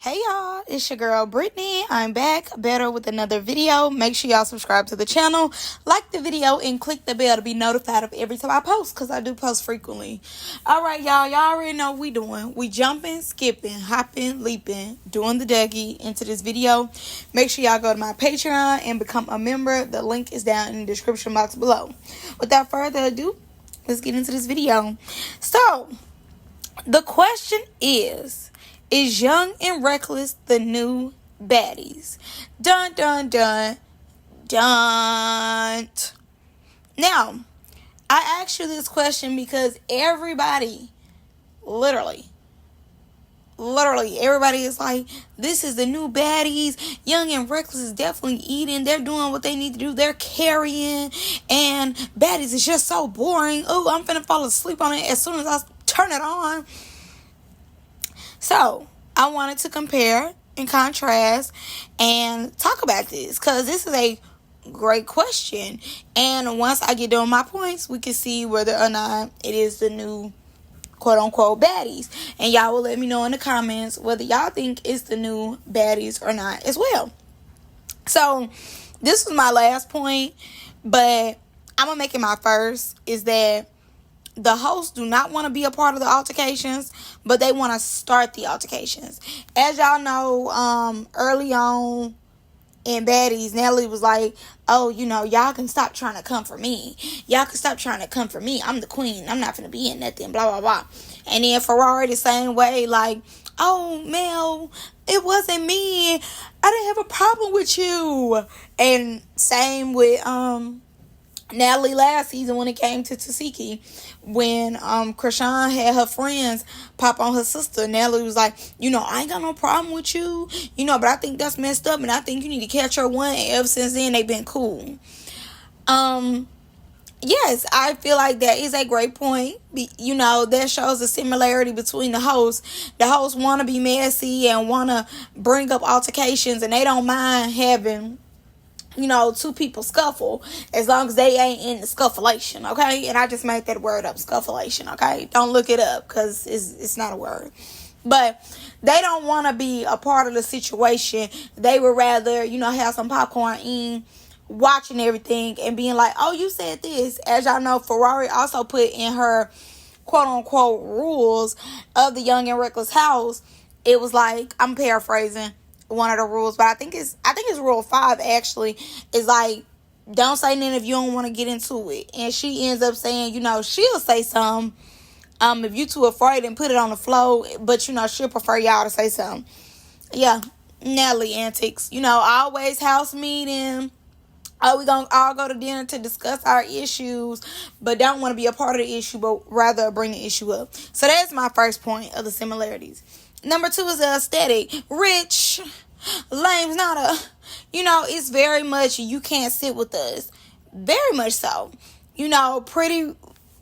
Hey y'all, it's your girl Brittany. I'm back better with another video. Make sure y'all subscribe to the channel, like the video, and click the bell to be notified of every time I post, because I do post frequently. Alright y'all already know what we doing. We jumping, skipping, hopping, leaping, doing the Dougie into this video. Make sure y'all go to my Patreon and become a member. The link is down in the description box below. Without further ado, let's get into this video. So, the question is Young and Reckless the new baddies? Dun, dun, dun, dun. Now, I asked you this question because everybody, literally, everybody is like, this is the new baddies. Young and Reckless is definitely eating. They're doing what they need to do. They're carrying. And Baddies is just so boring. Oh, I'm finna fall asleep on it as soon as I turn it on. So, I wanted to compare and contrast and talk about this because this is a great question. And once I get done my points, we can see whether or not it is the new quote-unquote baddies. And y'all will let me know in the comments whether y'all think it's the new baddies or not as well. So, this was my last point, but I'm going to make it my first, is that the hosts do not want to be a part of the altercations, but they want to start the altercations. As y'all know, early on in Baddies, Nelly was like, oh, y'all can stop trying to come for me. Y'all can stop trying to come for me. I'm the queen. I'm not going to be in nothing, blah, blah, blah. And then Ferrari the same way, like, oh, Mel, it wasn't me. I didn't have a problem with you. And same with Natalie last season when it came to Tasiki. When Krishan had her friends pop on her sister, Natalie was like, I ain't got no problem with you, but I think that's messed up and I think you need to catch her one. And ever since then, they've been cool. Yes, I feel like that is a great point. That shows a similarity between the hosts. The hosts want to be messy and want to bring up altercations, and they don't mind having two people scuffle as long as they ain't in the scufflation, okay? And I just made that word up, scufflation, okay? Don't look it up because it's not a word. But they don't want to be a part of the situation. They would rather, have some popcorn in, watching everything and being like, oh, you said this. As y'all know, Ferrari also put in her quote-unquote rules of the Young and Reckless house. It was like, I'm paraphrasing one of the rules, but I think it's rule 5 actually, is like, don't say nothing if you don't want to get into it. And she ends up saying, she'll say something if you too afraid and put it on the floor, but she'll prefer y'all to say something. Yeah, Natalie antics. Always house meeting. Oh, we gonna all go to dinner to discuss our issues, but don't want to be a part of the issue, but rather bring the issue up. So that's my first point of the similarities. Number 2 is the aesthetic. Rich, lame's not a, it's very much you can't sit with us. Very much so. Pretty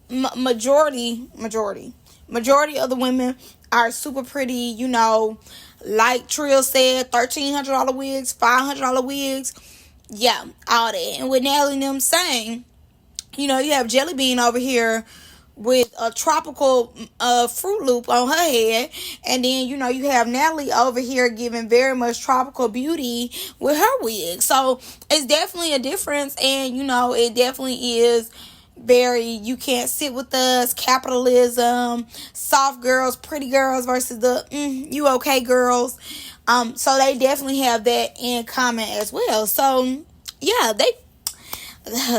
majority of the women are super pretty, like Trill said, $1,300 wigs, $500 wigs. Yeah, all that. And with Natalie and them saying, you have Jelly Bean over here with a tropical Fruit Loop on her head, and then you have Natalie over here giving very much tropical beauty with her wig. So it's definitely a difference, and it definitely is very, you can't sit with us, capitalism, soft girls, pretty girls versus the you okay girls. So they definitely have that in common as well. So yeah, they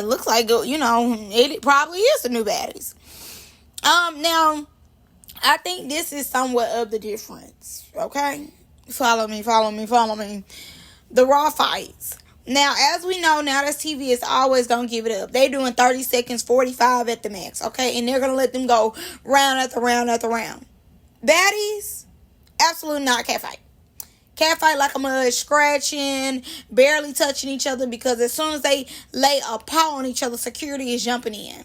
looks like it probably is the new baddies. Now, I think this is somewhat of the difference, okay? Follow me. The Raw fights. Now, as we know, Now That's TV is always going to give it up. They're doing 30 seconds, 45 at the max, okay? And they're going to let them go round after round after round. Baddies, absolutely not catfight. Catfight like a mud, scratching, barely touching each other, because as soon as they lay a paw on each other, security is jumping in.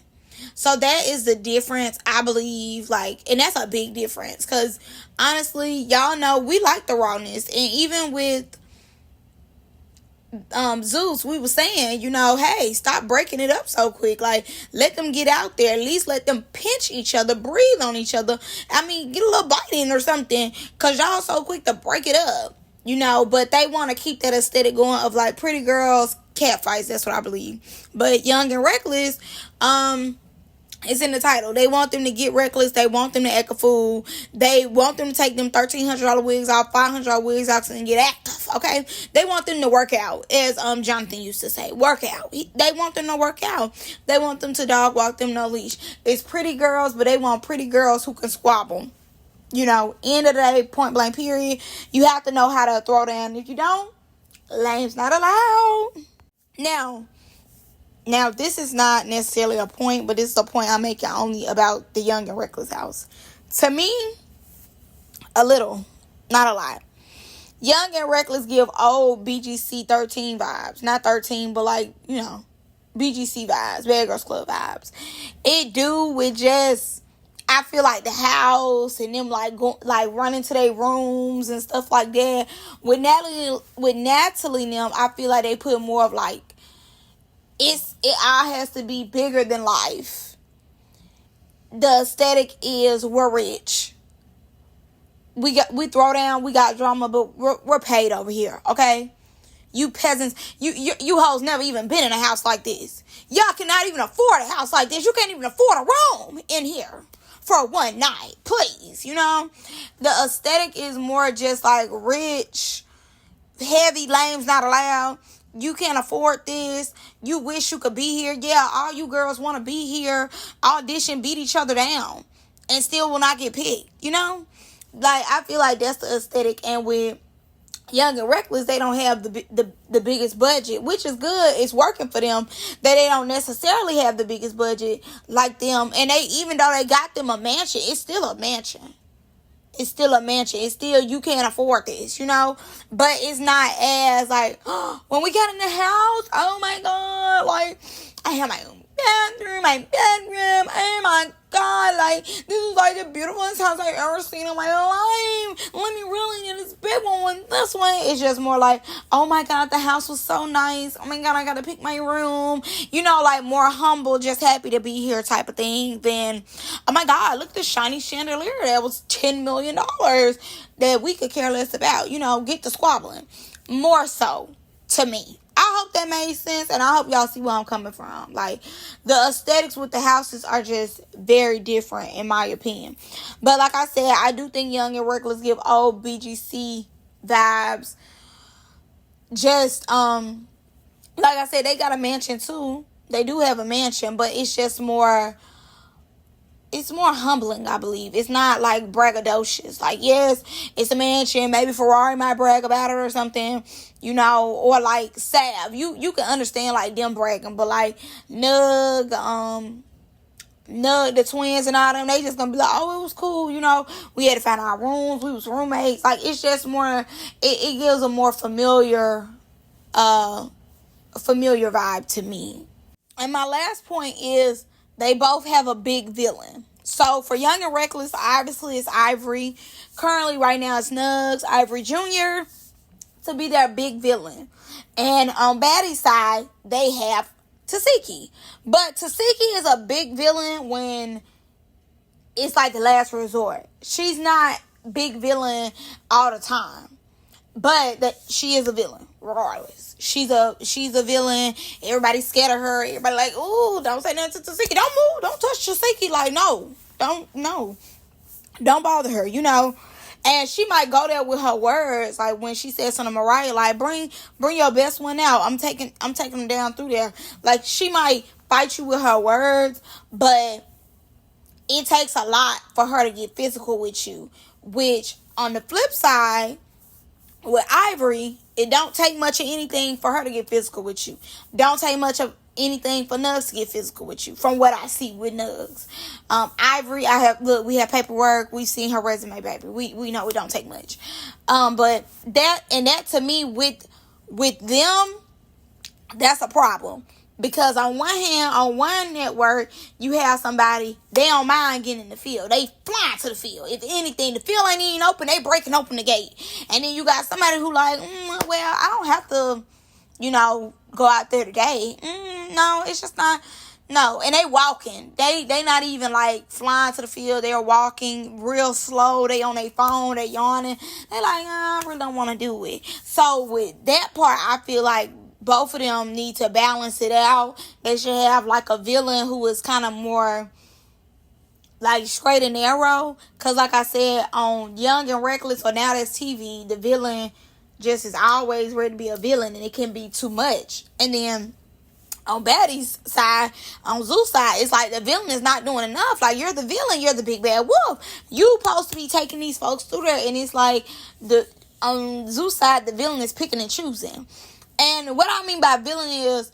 So that is the difference, I believe, and that's a big difference, because honestly, y'all know we like the rawness, and even with Zeus, we were saying, hey, stop breaking it up so quick. Like, let them get out there. At least let them pinch each other, breathe on each other. I mean, get a little bite in or something, because y'all so quick to break it up. But they want to keep that aesthetic going of like pretty girls, cat fights. That's what I believe. But Young and Reckless, it's in the title. They want them to get reckless. They want them to act a fool. They want them to take them $1,300 wigs off, $500 wigs off, and get active. Okay, they want them to work out, as Jonathan used to say, work out. They want them to work out. They want them to dog walk them, no leash. It's pretty girls, but they want pretty girls who can squabble. End of the day, point blank, period. You have to know how to throw down. If you don't, lame's not allowed. Now, this is not necessarily a point, but this is a point I'm making only about the Young and Reckless house. To me, a little, not a lot. Young and Reckless give old BGC 13 vibes. Not 13, but like, BGC vibes, Bad Girls Club vibes. It do with just, I feel like the house and them like running to their rooms and stuff like that. With Natalie and them, I feel like they put more of like, it all has to be bigger than life. The aesthetic is, we're rich. We throw down, we got drama, but we're paid over here, okay? You peasants, you hoes never even been in a house like this. Y'all cannot even afford a house like this. You can't even afford a room in here for one night, please. The aesthetic is more just like rich, heavy, lame's not allowed. You can't afford this. You wish you could be here. Yeah, all you girls want to be here, audition, beat each other down, and still will not get picked. Like, I feel like that's the aesthetic. And with Young and Reckless, they don't have the biggest budget, which is good. It's working for them that they don't necessarily have the biggest budget like them. And even though they got them a mansion, it's still a mansion. It's still a mansion. It's still, you can't afford this, But it's not as like, when we got in the house, oh my God, like, I have my own bathroom, oh my God, like, this is like the beautifulest house I've ever seen in my life. Let me really get this big one this way. It's just more like, oh my God, the house was so nice. Oh my God, I gotta pick my room. Like more humble, just happy to be here type of thing than, oh my God, look at the shiny chandelier. That was $10 million that we could care less about. Get to squabbling. More so, to me. I hope that made sense, and I hope y'all see where I'm coming from. Like, the aesthetics with the houses are just very different, in my opinion. But like I said, I do think Young and Reckless give old BGC vibes. Just, like I said, they got a mansion too. They do have a mansion, but it's just more, it's more humbling, I believe. It's not like braggadocious. Like, yes, it's a mansion. Maybe Ferrari might brag about it or something, or like Sav. You can understand like them bragging, but like Nug, the twins and all them, they just gonna be like, oh, it was cool, we had to find our rooms, we was roommates. Like, it's just more, it gives a more familiar vibe to me. And my last point is, they both have a big villain. So for Young and Reckless, obviously it's Ivory. Currently, right now, it's Nugs, Ivory Jr. to be their big villain. And on Baddies' side, they have Tasiki. But Tasiki is a big villain when it's like the last resort. She's not big villain all the time. But she is a villain, regardless. She's a villain. Everybody's scared of her. Everybody like, ooh, don't say nothing to Tasiki. Don't move. Don't touch Tasiki. Like, no. Don't bother her, And she might go there with her words. Like, when she says something to Mariah, like, bring your best one out. I'm taking them down through there. Like, she might fight you with her words, but it takes a lot for her to get physical with you. Which, on the flip side, with Ivory, it don't take much of anything for her to get physical with you. Don't take much of anything for Nugs to get physical with you, from what I see with Nugs. Ivory, we have paperwork. We've seen her resume, baby. We know it don't take much. But that to me, with them, that's a problem. Because on one hand, on one network, you have somebody, they don't mind getting in the field. They fly to the field. If anything, the field ain't even open, they breaking open the gate. And then you got somebody who like, well, I don't have to go out there today. No, it's just not. No, and they walking. They not even like flying to the field. They're walking real slow. They on their phone. They yawning. They like, I really don't want to do it. So with that part, I feel like both of them need to balance it out. They should have like a villain who is kind of more like straight and narrow. Cause like I said, on Young and Reckless or Now That's TV, the villain just is always ready to be a villain, and it can be too much. And then on Baddies' side, on Zeus' side, it's like the villain is not doing enough. Like, you're the villain, you're the big bad wolf. You supposed to be taking these folks through there, and it's like on Zeus' side, the villain is picking and choosing. And what I mean by villain is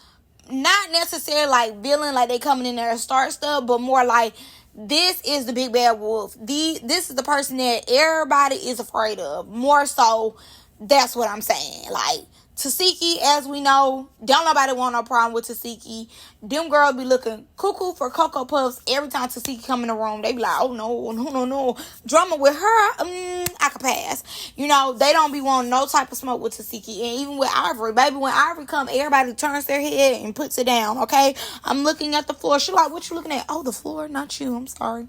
not necessarily like villain, like they coming in there and start stuff, but more like this is the big bad wolf. This is the person that everybody is afraid of. More so, that's what I'm saying. Like, Tasiki, as we know, don't nobody want no problem with Tasiki. Them girls be looking cuckoo for Cocoa Puffs every time Tasiki come in the room. They be like, oh no. Drama with her, I could pass. They don't be wanting no type of smoke with Tasiki. And even with Ivory, baby, when Ivory come, everybody turns their head and puts it down, okay? I'm looking at the floor. She like, what you looking at? Oh, the floor, not you. I'm sorry.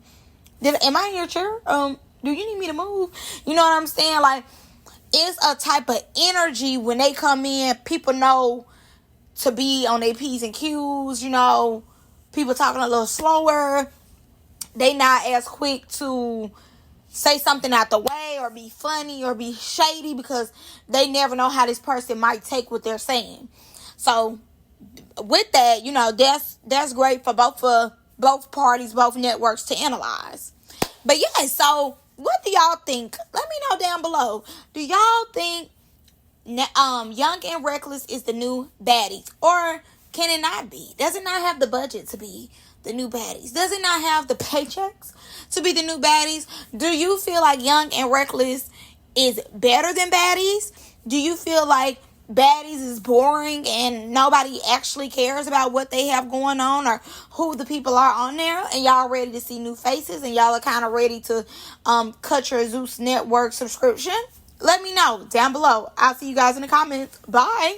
Am I in your chair? Do you need me to move? You know what I'm saying? Like, it's a type of energy when they come in. People know to be on their P's and Q's, people talking a little slower. They not as quick to say something out the way or be funny or be shady, because they never know how this person might take what they're saying. So with that, that's great for both parties, both networks to analyze. But yeah, so what do y'all think? Let me know down below. Do y'all think Young and Reckless is the new Baddies? Or can it not be? Does it not have the budget to be the new Baddies? Does it not have the paychecks to be the new Baddies? Do you feel like Young and Reckless is better than Baddies? Do you feel like Baddies is boring and nobody actually cares about what they have going on or who the people are on there, and y'all ready to see new faces and y'all are kind of ready to cut your Zeus Network subscription? Let me know down below. I'll see you guys in the comments. Bye.